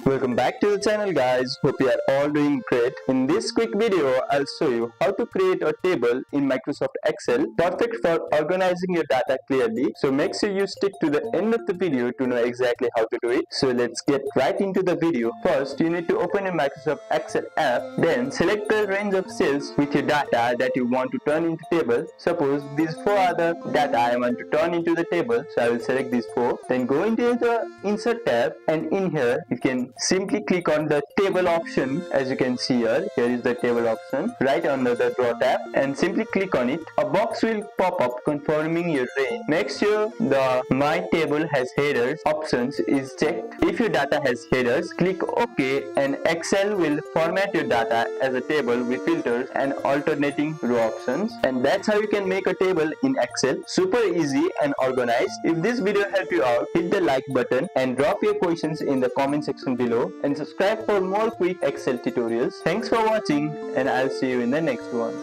Welcome back to the channel guys, hope you are all doing great. In this quick video, I'll show you how to create a table in Microsoft Excel, perfect for organizing your data clearly. So make sure you stick to the end of the video to know exactly how to do it. So let's get right into the video. First, you need to open your Microsoft Excel app, then select the range of cells with your data that you want to turn into table. Suppose these 4 are the data I want to turn into the table, so I will select these 4. Then go into the Insert tab, and in here you can simply click on the table option. As you can see here is the table option right under the draw tab, and simply click on it. A box will pop up confirming your range. Make sure the my table has headers options is checked. If your data has headers, click OK, and Excel will format your data as a table with filters and alternating row options. And that's how you can make a table in Excel. Super easy and organized. If this video helped you out, hit the like button and drop your questions in the comment section below, and subscribe for more quick Excel tutorials. Thanks for watching, and I'll see you in the next one.